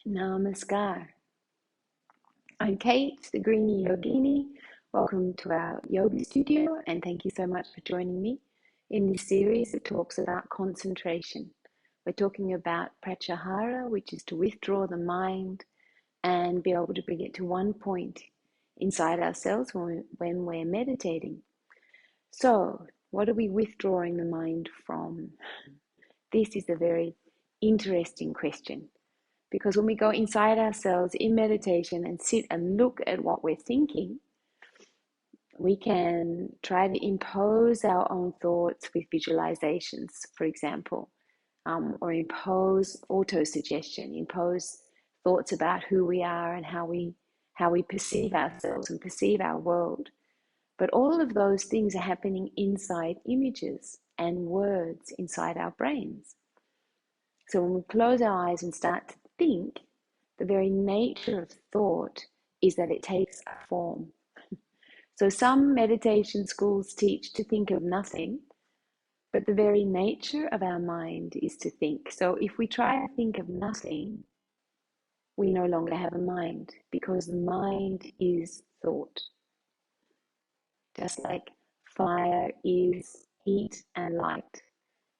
Namaskar. I'm Kate, the Greenie Yogini. Welcome to our yoga studio, and thank you so much for joining me in this series that talks about concentration. We're talking about Pratyahara, which is to withdraw the mind and be able to bring it to one point inside ourselves when we're meditating. So, what are we withdrawing the mind from? This is a very interesting question. Because when we go inside ourselves in meditation and sit and look at what we're thinking, we can try to impose our own thoughts with visualizations, for example, or impose auto-suggestion, impose thoughts about who we are and how we perceive ourselves and perceive our world. But all of those things are happening inside images and words inside our brains. So when we close our eyes and start to think, the very nature of thought is that it takes a form. So some meditation schools teach to think of nothing, but the very nature of our mind is to think. So if we try to think of nothing, we no longer have a mind, because the mind is thought. Just like fire is heat and light.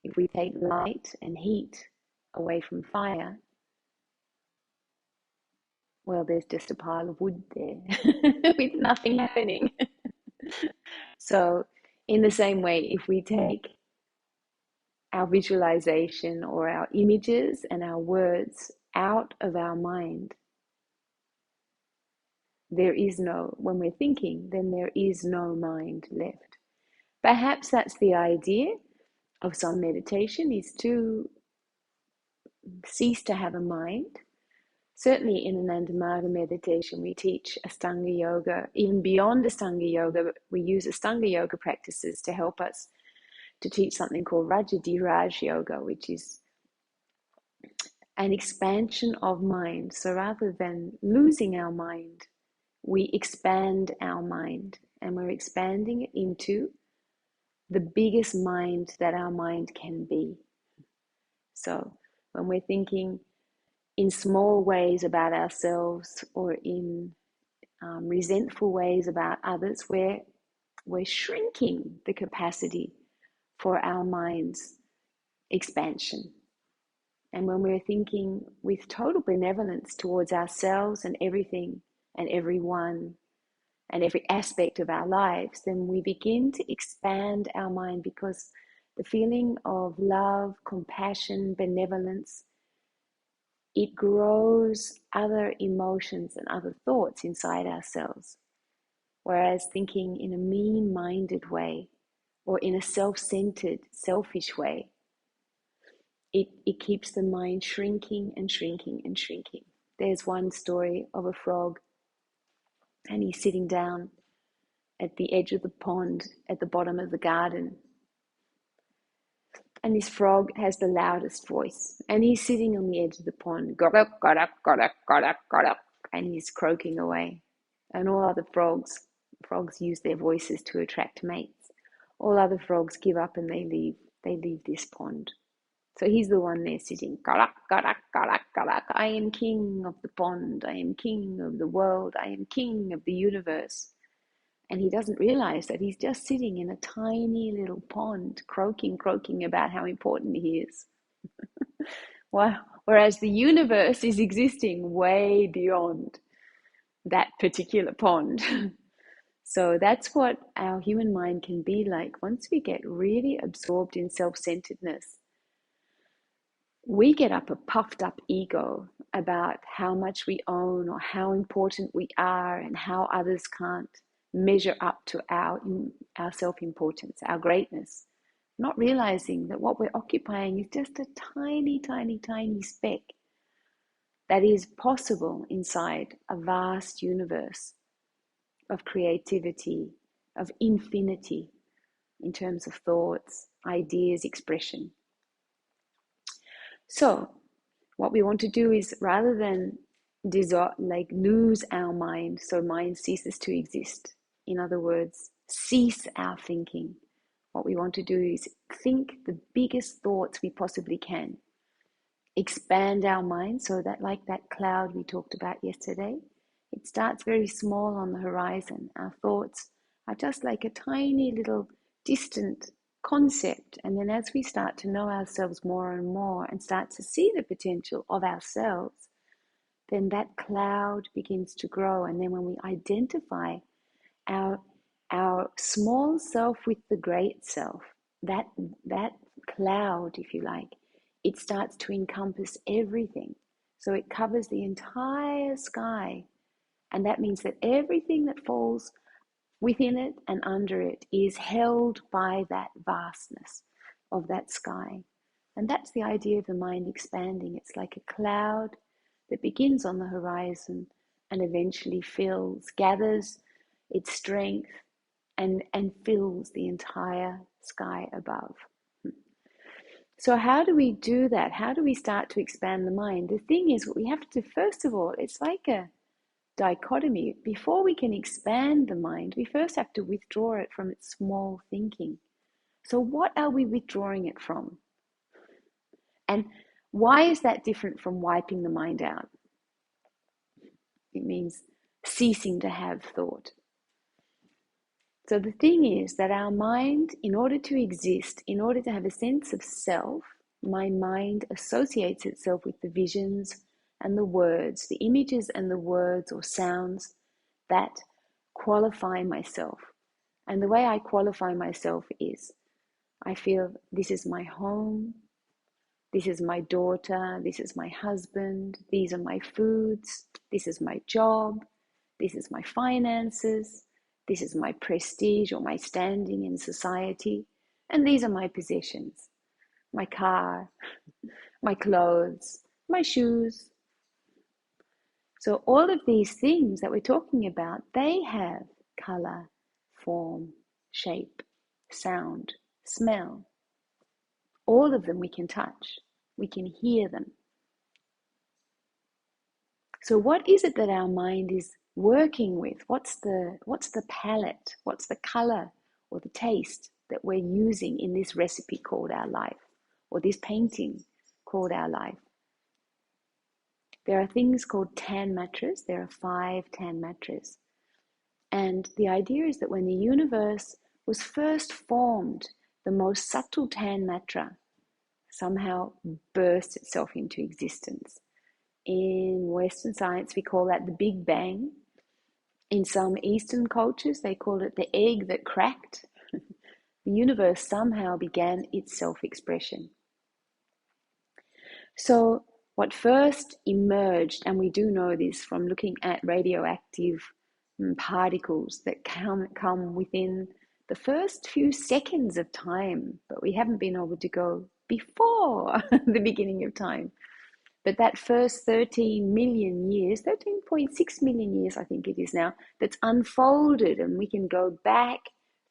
If we take light and heat away from fire, well, there's just a pile of wood there with nothing happening. So, in the same way, if we take our visualization or our images and our words out of our mind, when we're thinking, then there is no mind left. Perhaps that's the idea of some meditation, is to cease to have a mind. Certainly in Anandamaga meditation, we teach Ashtanga yoga. Even beyond Ashtanga yoga, we use Ashtanga yoga practices to help us to teach something called Raj yoga, which is an expansion of mind. So rather than losing our mind, we expand our mind, and we're expanding it into the biggest mind that our mind can be. So when we're thinking in small ways about ourselves or in resentful ways about others, we're shrinking the capacity for our mind's expansion. And when we're thinking with total benevolence towards ourselves and everything and everyone and every aspect of our lives, then we begin to expand our mind, because the feeling of love, compassion, benevolence, it grows other emotions and other thoughts inside ourselves. Whereas thinking in a mean-minded way or in a self-centered, selfish way, it keeps the mind shrinking and shrinking and shrinking. There's one story of a frog, and he's sitting down at the edge of the pond at the bottom of the garden. And this frog has the loudest voice, and he's sitting on the edge of the pond, and he's croaking away. And all other frogs use their voices to attract mates. All other frogs give up and they leave this pond. So he's the one there sitting, I am king of the pond, I am king of the world, I am king of the universe. And he doesn't realize that he's just sitting in a tiny little pond, croaking about how important he is. Whereas the universe is existing way beyond that particular pond. So that's what our human mind can be like. Once we get really absorbed in self-centeredness, we get up a puffed up ego about how much we own or how important we are and how others can't measure up to our self-importance, our greatness, not realizing that what we're occupying is just a tiny, tiny, tiny speck that is possible inside a vast universe of creativity, of infinity in terms of thoughts, ideas, expression. So what we want to do is, rather than lose our mind, so mind ceases to exist, in other words, cease our thinking, what we want to do is think the biggest thoughts we possibly can. expand our mind so that, like that cloud we talked about yesterday, it starts very small on the horizon. Our thoughts are just like a tiny little distant concept. And then as we start to know ourselves more and more and start to see the potential of ourselves, then that cloud begins to grow. And then when we identify our small self with the great self, that cloud, if you like, it starts to encompass everything. So it covers the entire sky. And that means that everything that falls within it and under it is held by that vastness of that sky. And that's the idea of the mind expanding. It's like a cloud that begins on the horizon and eventually gathers its strength and fills the entire sky above. So how do we do that? How do we start to expand the mind? The thing is, we have to, first of all, it's like a dichotomy. Before we can expand the mind, we first have to withdraw it from its small thinking. So what are we withdrawing it from? And why is that different from wiping the mind out? It means ceasing to have thought. So the thing is that our mind, in order to exist, in order to have a sense of self, my mind associates itself with the visions and the words, the images and the words or sounds that qualify myself. And the way I qualify myself is, I feel this is my home, this is my daughter, this is my husband, these are my foods, this is my job, this is my finances, this is my prestige or my standing in society, and these are my possessions, my car, my clothes, my shoes. So all of these things that we're talking about, they have color, form, shape, sound, smell. All of them we can touch, we can hear them. So what is it that our mind is working with? What's the palette? What's the color or the taste that we're using in this recipe called our life, or this painting called our life? There are things called tan matras. There are 5 tan matras. And the idea is that when the universe was first formed, the most subtle tan matra somehow burst itself into existence. In Western science, we call that the Big Bang. In some Eastern cultures, they call it the egg that cracked. The universe somehow began its self-expression. So what first emerged, and we do know this from looking at radioactive particles that come within the first few seconds of time, but we haven't been able to go before the beginning of time. But that first 13 million years, 13.6 million years, I think it is now, that's unfolded, and we can go back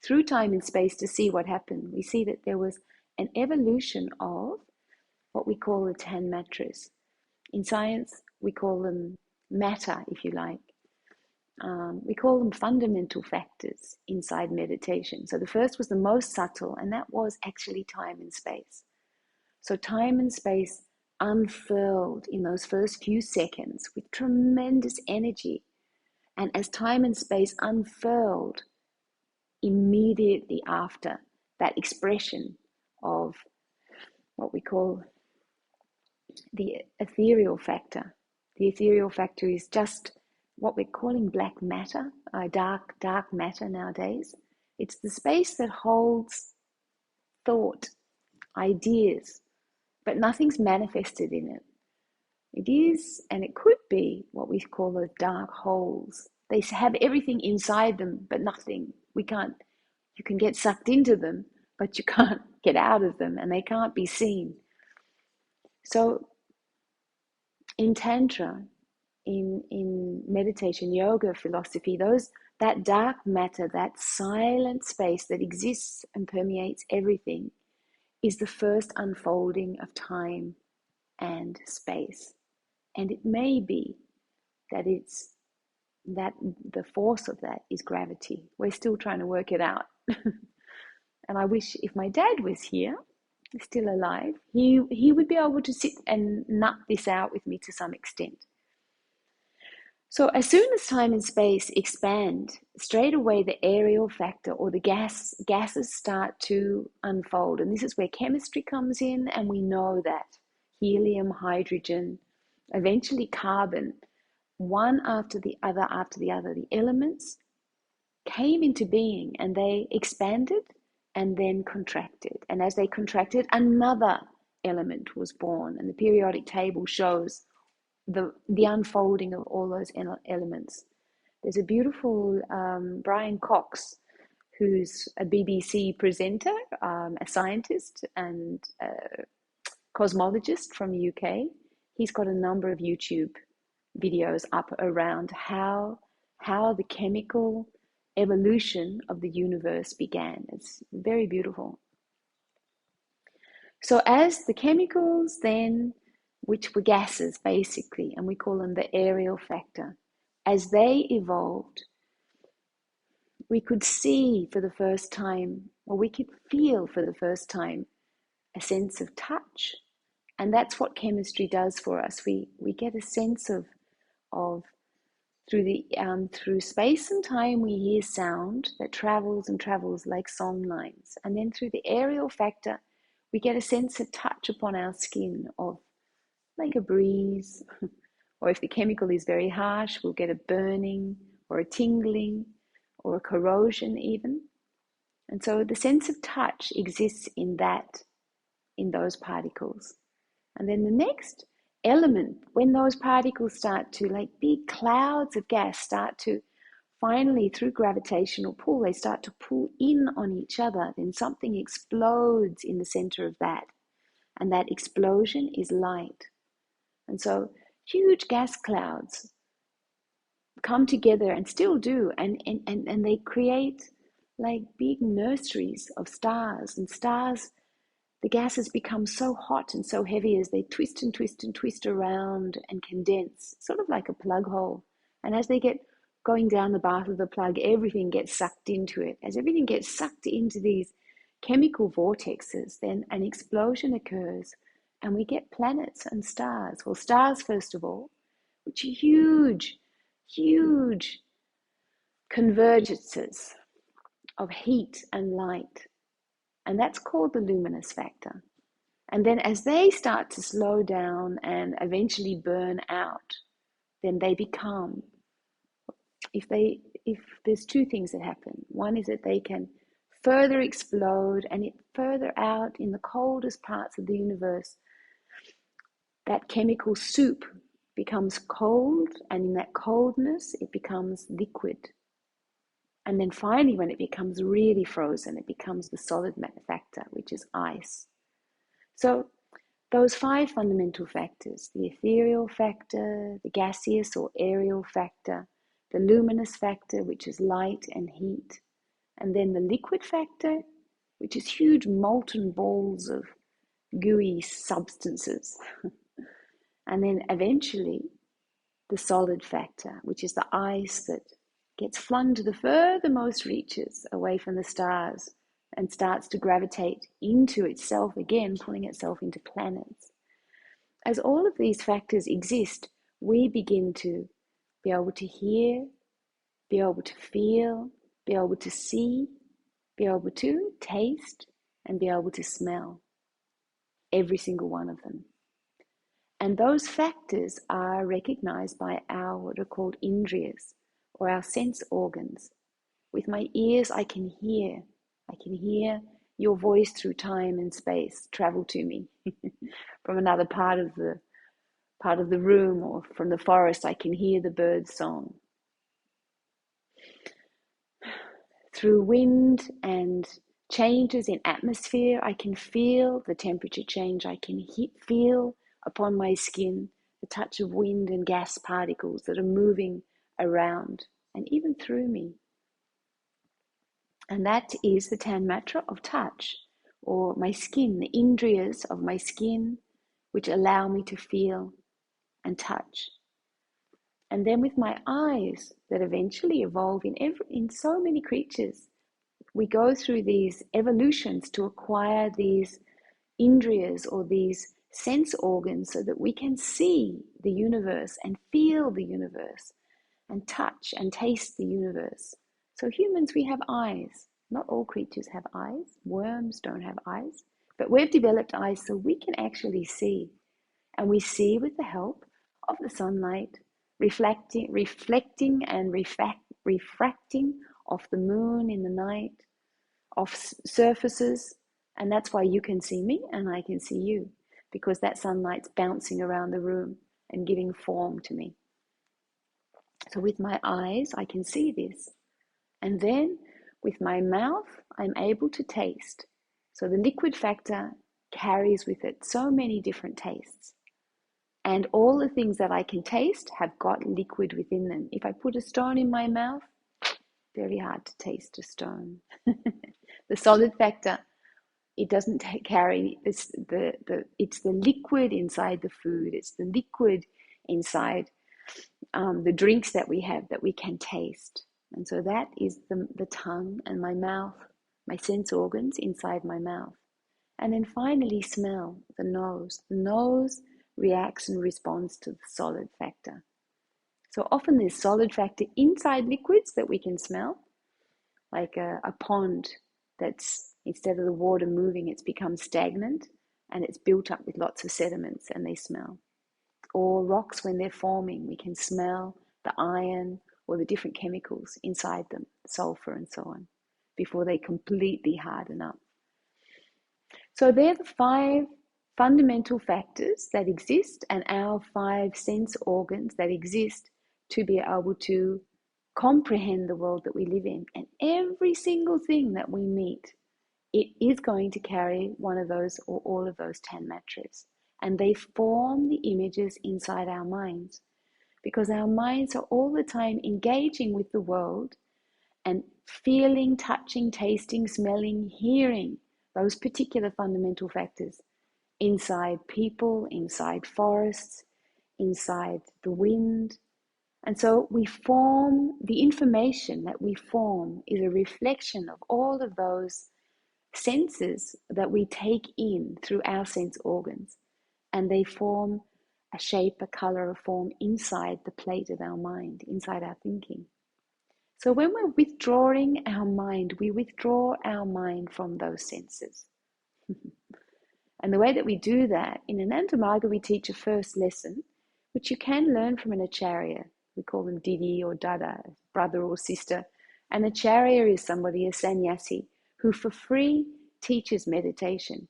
through time and space to see what happened. We see that there was an evolution of what we call the 10 matras. In science, we call them matter, if you like. We call them fundamental factors inside meditation. So the first was the most subtle, and that was actually time and space. So time and space unfurled in those first few seconds with tremendous energy. And as time and space unfurled, immediately after that expression of what we call the ethereal factor. The ethereal factor is just what we're calling black matter, dark matter nowadays. It's the space that holds thought, ideas, but nothing's manifested in it. It is, and it could be, what we call those dark holes. They have everything inside them, but nothing. You can get sucked into them, but you can't get out of them, and they can't be seen. So in Tantra, in meditation, yoga philosophy, that dark matter, that silent space that exists and permeates everything, is the first unfolding of time and space. And it may be that the force of that is gravity. We're still trying to work it out. And I wish if my dad was here, still alive, he would be able to sit and nut this out with me to some extent. So as soon as time and space expand, straight away the aerial factor or the gases start to unfold. And this is where chemistry comes in, and we know that helium, hydrogen, eventually carbon, one after the other, the elements came into being and they expanded and then contracted. And as they contracted, another element was born. And the periodic table shows the unfolding of all those elements. There's a beautiful Brian Cox, who's a BBC presenter, a scientist and a cosmologist from the UK. He's got a number of YouTube videos up around how the chemical evolution of the universe began. It's very beautiful. So as the chemicals then, which were gases basically, and we call them the aerial factor, as they evolved, we could see for the first time, or we could feel for the first time, a sense of touch. And that's what chemistry does for us. We get a sense of through space and time, we hear sound that travels and travels like song lines. And then through the aerial factor, we get a sense of touch upon our skin of like a breeze, or if the chemical is very harsh, we'll get a burning or a tingling or a corrosion even. And so the sense of touch exists in those particles. And then the next element, when those particles start to, like big clouds of gas, start to finally, through gravitational pull, they start to pull in on each other, then something explodes in the center of that. And that explosion is light. And so huge gas clouds come together and still do, and they create like big nurseries of stars. And stars, the gases become so hot and so heavy as they twist and twist and twist around and condense, sort of like a plug hole. And as they get going down the bath of the plug, everything gets sucked into it. As everything gets sucked into these chemical vortexes, then an explosion occurs and we get planets and stars. Well, stars, first of all, which are huge, huge convergences of heat and light. And that's called the luminous factor. And then as they start to slow down and eventually burn out, then they become, if there's two things that happen. One is that they can further explode, and it further out in the coldest parts of the universe, that chemical soup becomes cold, and in that coldness, it becomes liquid. And then finally, when it becomes really frozen, it becomes the solid factor, which is ice. So those five fundamental factors, the ethereal factor, the gaseous or aerial factor, the luminous factor, which is light and heat, and then the liquid factor, which is huge molten balls of gooey substances. And then eventually the solid factor, which is the ice that gets flung to the furthermost reaches away from the stars and starts to gravitate into itself again, pulling itself into planets. As all of these factors exist, we begin to be able to hear, be able to feel, be able to see, be able to taste, and be able to smell. Every single one of them. And those factors are recognized by our what are called Indriyas, or our sense organs. With my ears, I can hear your voice through time and space travel to me. From another part of the room or from the forest, I can hear the bird's song. Through wind and changes in atmosphere, I can feel the temperature change. I can feel upon my skin the touch of wind and gas particles that are moving around and even through me. And that is the tanmatra of touch, or my skin, the indriyas of my skin, which allow me to feel and touch. And then with my eyes, that eventually evolve in so many creatures, we go through these evolutions to acquire these Indriyas, or these sense organs, so that we can see the universe and feel the universe and touch and taste the universe. So humans, we have eyes. Not all creatures have eyes. Worms don't have eyes. But we've developed eyes so we can actually see. And we see with the help of the sunlight, reflecting and refracting off the moon in the night, off surfaces. And that's why you can see me and I can see you, because that sunlight's bouncing around the room and giving form to me. So with my eyes, I can see this. And then with my mouth, I'm able to taste. So the liquid factor carries with it so many different tastes. And all the things that I can taste have got liquid within them. If I put a stone in my mouth, very hard to taste a stone. The solid factor, it doesn't carry this, it's the liquid inside the food. It's the liquid inside the drinks that we have that we can taste. And so that is the tongue and my mouth, my sense organs inside my mouth. And then finally, smell, the nose. The nose reacts and responds to the solid factor. So often there's solid factor inside liquids that we can smell, like a pond that's, instead of the water moving, it's become stagnant and it's built up with lots of sediments and they smell. Or rocks, when they're forming, we can smell the iron or the different chemicals inside them, sulfur and so on, before they completely harden up. So they're the 5 fundamental factors that exist, and our 5 sense organs that exist to be able to comprehend the world that we live in. And every single thing that we meet, it is going to carry one of those or all of those 10 matras. And they form the images inside our minds, because our minds are all the time engaging with the world and feeling, touching, tasting, smelling, hearing those particular fundamental factors inside people, inside forests, inside the wind. And so we form, the information that we form is a reflection of all of those senses that we take in through our sense organs. And they form a shape, a color, a form inside the plate of our mind, inside our thinking. So when we're withdrawing our mind, we withdraw our mind from those senses. And the way that we do that, in Anantamarga, we teach a first lesson, which you can learn from an acharya. We call them Didi or Dada, brother or sister. An acharya is somebody, a sannyasi, who for free teaches meditation.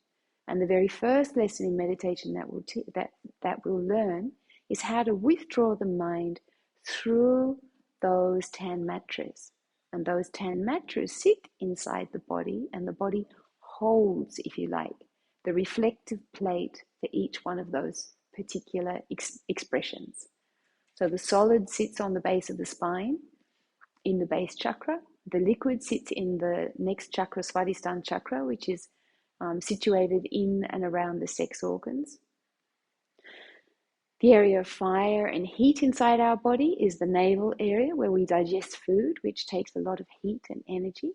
And the very first lesson in meditation that we'll learn is how to withdraw the mind through those 10 matras. And those 10 matras sit inside the body, and the body holds, if you like, the reflective plate for each one of those particular expressions. So the solid sits on the base of the spine, in the base chakra. The liquid sits in the next chakra, Swadhisthana chakra, which is situated in and around the sex organs. The area of fire and heat inside our body is the navel area, where we digest food, which takes a lot of heat and energy.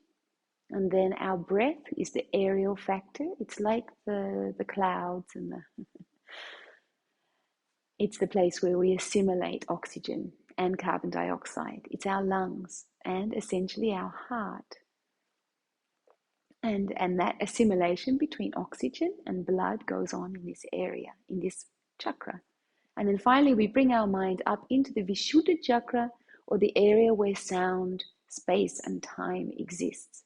And then our breath is the aerial factor. It's like the clouds and it's the place where we assimilate oxygen and carbon dioxide. It's our lungs and essentially our heart. And that assimilation between oxygen and blood goes on in this area, in this chakra. And then finally, we bring our mind up into the Vishuddha chakra, or the area where sound, space, and time exists.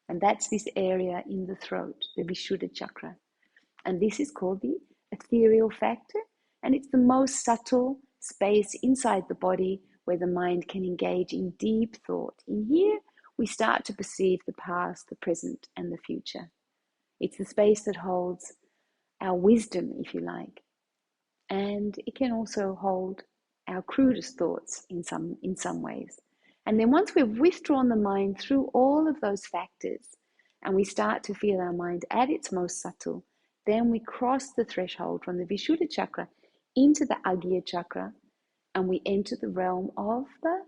And that's this area in the throat, the Vishuddha chakra. And this is called the ethereal factor, and it's the most subtle space inside the body where the mind can engage in deep thought. In here, we start to perceive the past, the present, and the future. It's the space that holds our wisdom, if you like. And it can also hold our crudest thoughts in some ways. And then once we've withdrawn the mind through all of those factors, and we start to feel our mind at its most subtle, then we cross the threshold from the Vishuddha chakra into the Agya chakra, and we enter the realm of the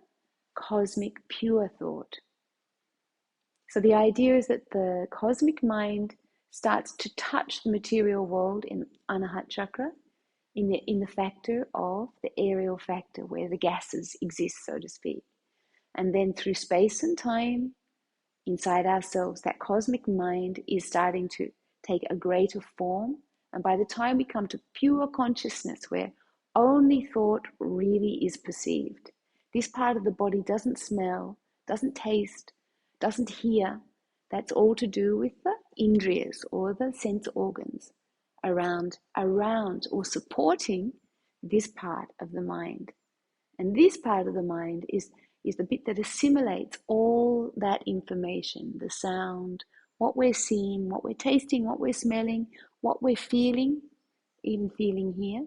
cosmic pure thought. So the idea is that the cosmic mind starts to touch the material world in Anahat chakra, in the factor of the aerial factor, where the gases exist, so to speak. And then through space and time, inside ourselves, that cosmic mind is starting to take a greater form. And by the time we come to pure consciousness, where only thought really is perceived, this part of the body doesn't smell, doesn't taste, doesn't hear. That's all to do with the Indriyas, or the sense organs around or supporting this part of the mind. And this part of the mind is the bit that assimilates all that information, the sound, what we're seeing, what we're tasting, what we're smelling, what we're feeling, even feeling here.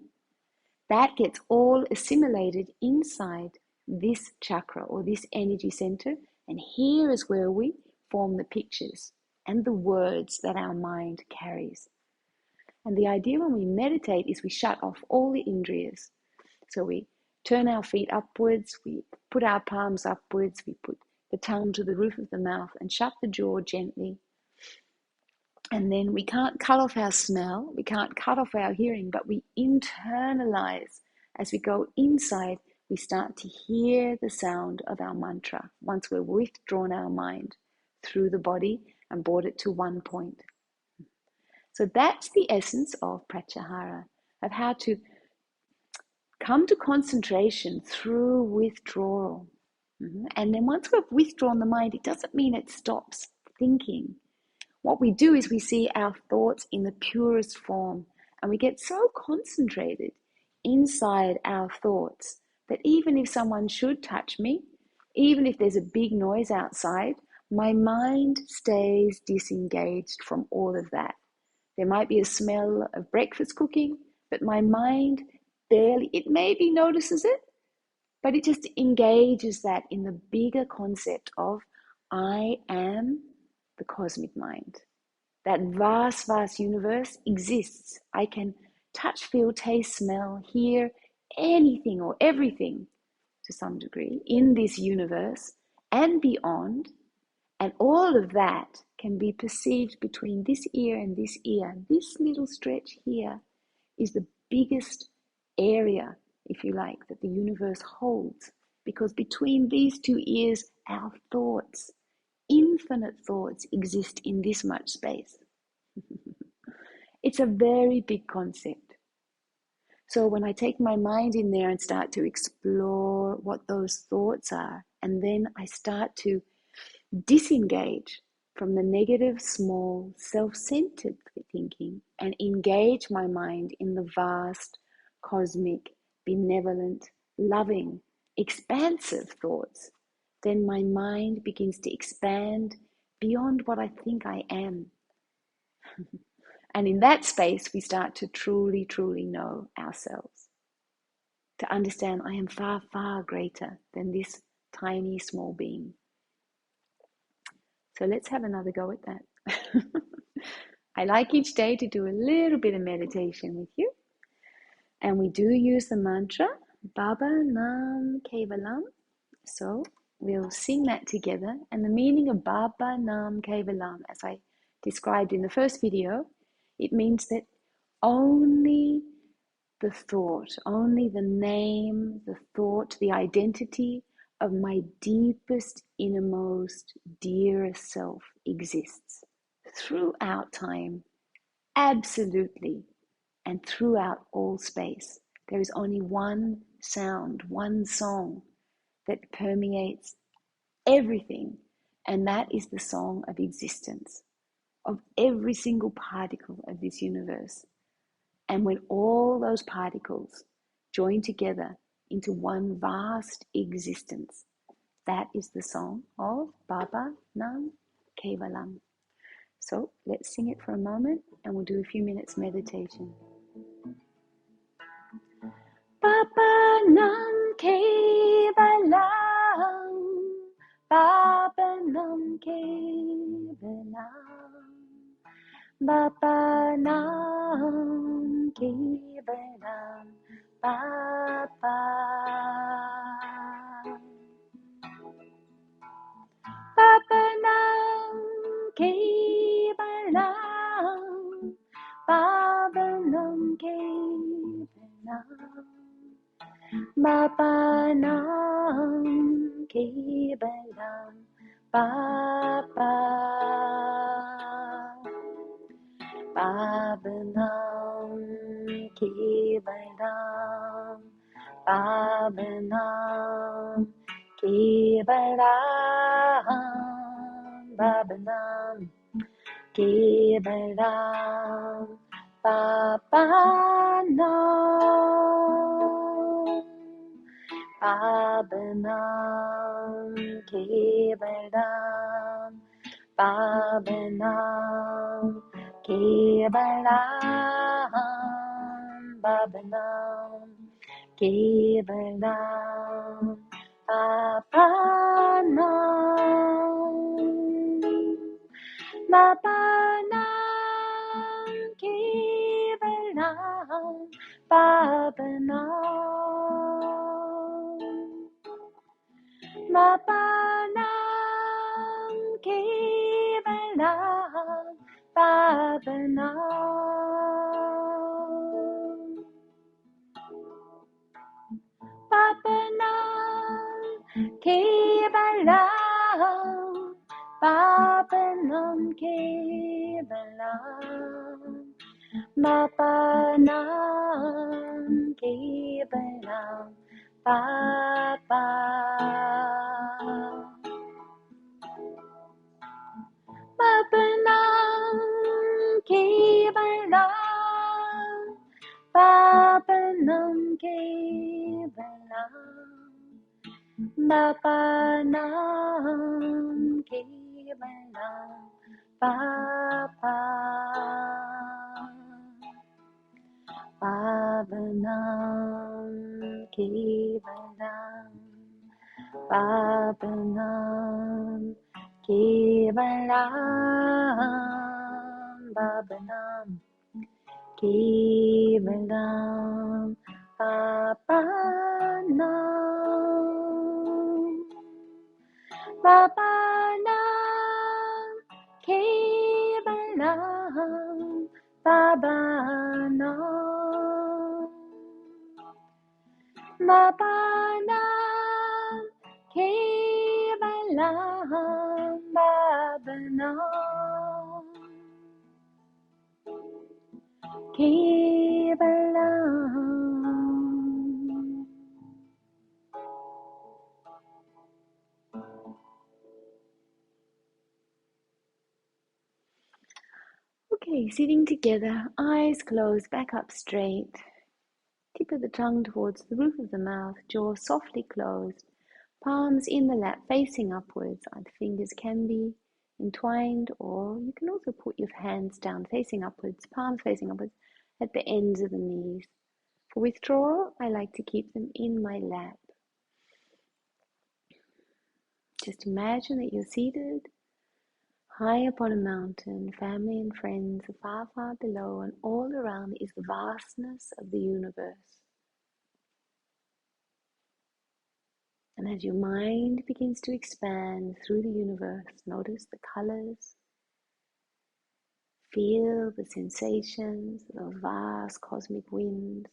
That gets all assimilated inside this chakra, or this energy center. And here is where we form the pictures and the words that our mind carries. And the idea when we meditate is we shut off all the Indriyas. So we turn our feet upwards, we put our palms upwards, we put the tongue to the roof of the mouth and shut the jaw gently. And then we can't cut off our smell, we can't cut off our hearing, but we internalize. As we go inside, we start to hear the sound of our mantra once we've withdrawn our mind through the body and brought it to one point. So that's the essence of Pratyahara, of how to come to concentration through withdrawal. And then once we've withdrawn the mind, it doesn't mean it stops thinking. What we do is we see our thoughts in the purest form, and we get so concentrated inside our thoughts that even if someone should touch me, even if there's a big noise outside, my mind stays disengaged from all of that. There might be a smell of breakfast cooking, but my mind barely, it maybe notices it, but it just engages that in the bigger concept of I am the cosmic mind. That vast, vast universe exists. I can touch, feel, taste, smell, hear anything or everything to some degree in this universe and beyond. And all of that can be perceived between this ear and this ear. This little stretch here is the biggest area, if you like, that the universe holds. Because between these two ears, our thoughts, infinite thoughts, exist in this much space. It's a very big concept. So when I take my mind in there and start to explore what those thoughts are, and then I start to disengage from the negative, small, self-centered thinking and engage my mind in the vast, cosmic, benevolent, loving, expansive thoughts, then my mind begins to expand beyond what I think I am. And in that space, we start to truly, truly know ourselves. To understand I am far, far greater than this tiny, small being. So let's have another go at that. I like each day to do a little bit of meditation with you. And we do use the mantra, Baba Nam Kevalam. So we'll sing that together. And the meaning of Baba Nam Kevalam, as I described in the first video, it means that only the thought, only the name, the thought, the identity of my deepest, innermost, dearest self exists throughout time, absolutely, and throughout all space. There is only one sound, one song that permeates everything, and that is the song of existence, of every single particle of this universe. And when all those particles join together into one vast existence, that is the song of Baba Nam Kevalam. So let's sing it for a moment and we'll do a few minutes meditation. Baba Nam Kevalam, Baba Nam Kevalam, Baba Nam Kevalam, Baba. Baba Nam Kevalam, Babanam Kevalam Baba Babanam Kevalam Babanam Kevalam Babanam Kevalam Babanam Babanam Kevalam Babanam Kevalam Babanam Kevalam Babanam Babanam Kevalam Babanam Babanam Kevalam Babanam Babanam Kevalam Babanam Kevalam Babanam Kevalam Baba Babanam Kevalam Babanam Kevalam Babanam Kevalam Baba Babanam Kevalam Babanam Kevalam Babanam Kevalam Babanam Babanam Kevalam Babanam Babanam Kevalam Babanam Kevalam. Okay, sitting together, eyes closed, back up straight, tip of the tongue towards the roof of the mouth, jaw softly closed, palms in the lap facing upwards. Either fingers can be entwined, or you can also put your hands down facing upwards, palms facing upwards at the ends of the knees. For withdrawal, I like to keep them in my lap. Just imagine that you're seated high upon a mountain, family and friends are far, far below, and all around is the vastness of the universe. And as your mind begins to expand through the universe, notice the colors, feel the sensations of those vast cosmic winds.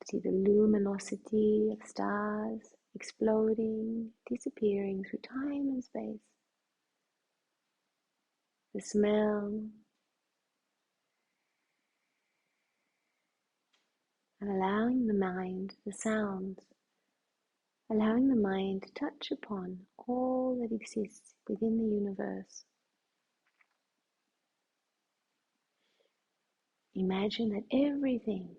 See the luminosity of stars exploding, disappearing through time and space. The smell, and allowing the mind, the sounds, allowing the mind to touch upon all that exists within the universe. Imagine that everything,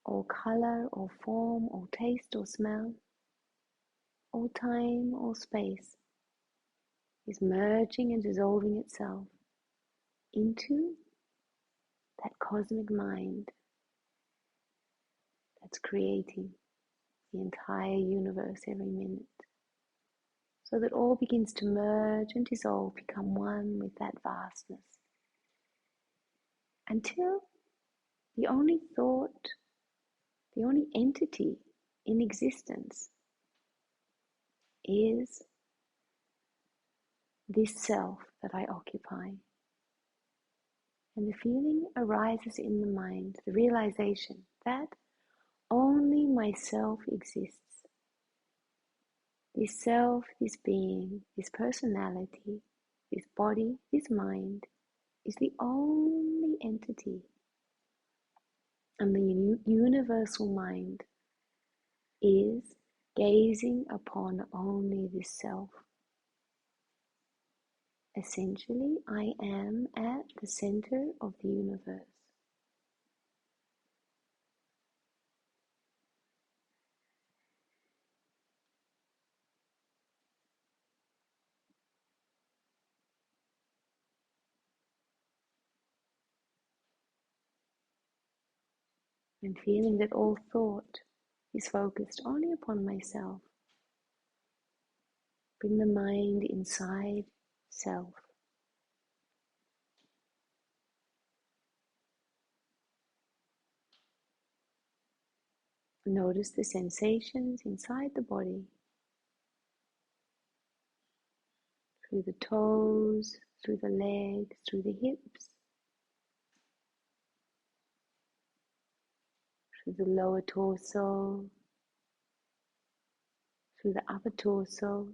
all color, all form, all taste or smell, all time, all space, is merging and dissolving itself into that cosmic mind that's creating the entire universe every minute. So that all begins to merge and dissolve, become one with that vastness. Until the only thought, the only entity in existence is this self that I occupy. And the feeling arises in the mind, the realization that only myself exists. This self, this being, this personality, this body, this mind is the only entity. And the universal mind is gazing upon only this self. Essentially, I am at the center of the universe. And feeling that all thought is focused only upon myself. Bring the mind inside self. Notice the sensations inside the body, through the toes, through the legs, through the hips, through the lower torso, through the upper torso,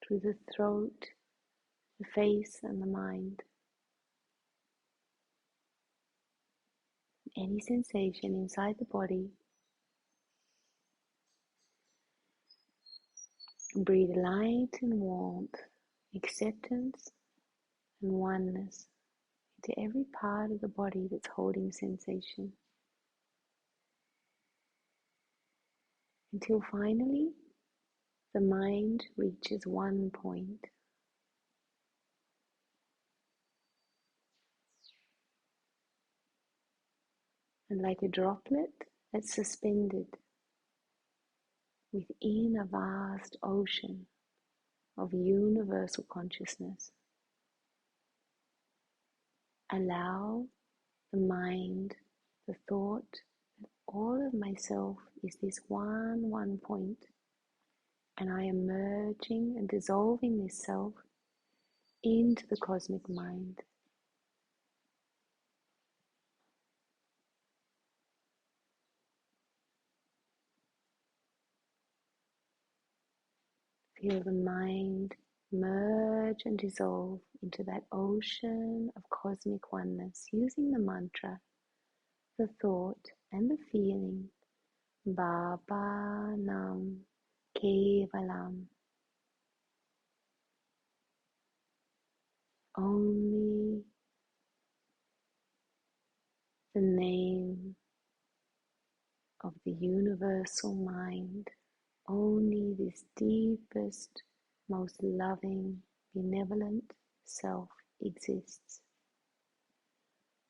through the throat, the face and the mind. Any sensation inside the body. Breathe light and warmth, acceptance and oneness into every part of the body that's holding sensation. Until finally the mind reaches one point. And like a droplet that's suspended within a vast ocean of universal consciousness, allow the mind, the thought, that all of myself is this one point, and I am merging and dissolving this self into the cosmic mind. Feel the mind merge and dissolve into that ocean of cosmic oneness using the mantra, the thought, and the feeling Baba Nam Kevalam. Only the name of the universal mind, only this deepest, most loving, benevolent self exists.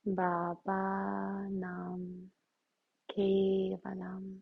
Baba Nam Kevalam.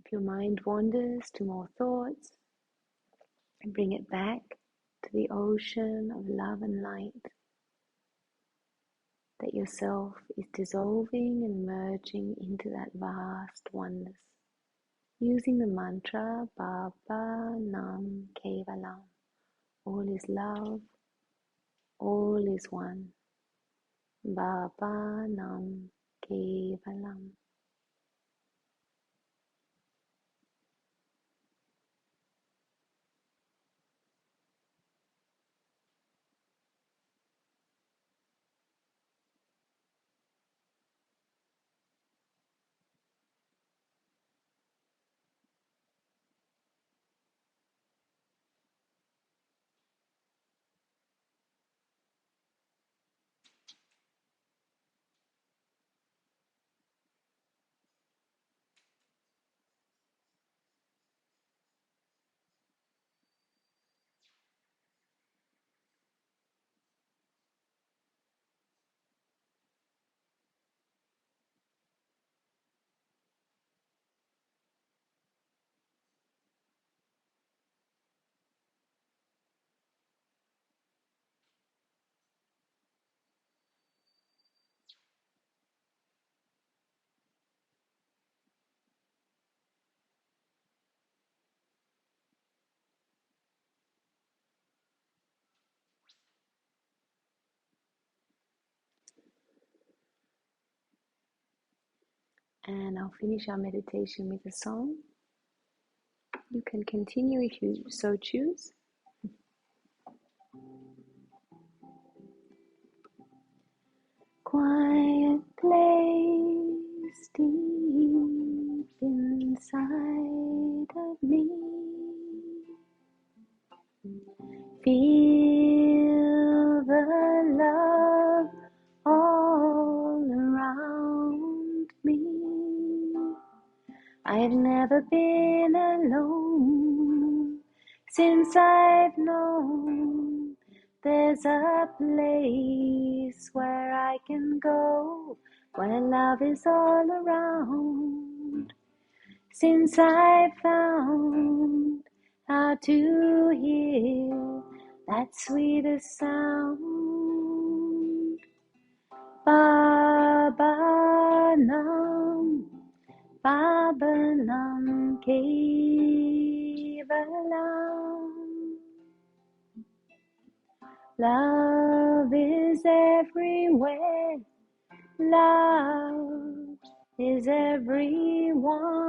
If your mind wanders to more thoughts, bring it back to the ocean of love and light that yourself is dissolving and merging into that vast oneness. Using the mantra Baba Nam Kevalam. All is love, all is one. Baba Nam Kevalam. And I'll finish our meditation with a song. You can continue if you so choose. Quiet place deep inside of me. Feel the love all around me. I've never been alone since I've known there's a place where I can go, where love is all around. Since I've found how to hear that sweetest sound. Baba Nam, Baba Nam Kevalam. Love is everywhere, love is everyone.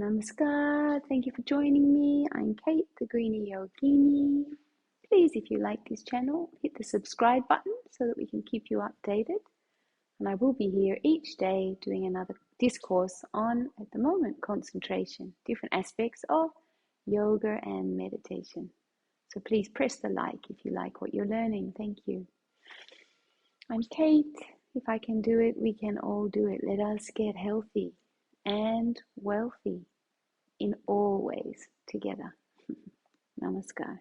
Namaskar. Thank you for joining me. I'm Kate, the Greenie Yogini. Please, if you like this channel, hit the subscribe button so that we can keep you updated. And I will be here each day doing another discourse on, at the moment, concentration, different aspects of yoga and meditation. So please press the like if you like what you're learning. Thank you. I'm Kate. If I can do it, we can all do it. Let us get healthy and wealthy in all ways together. Namaskar.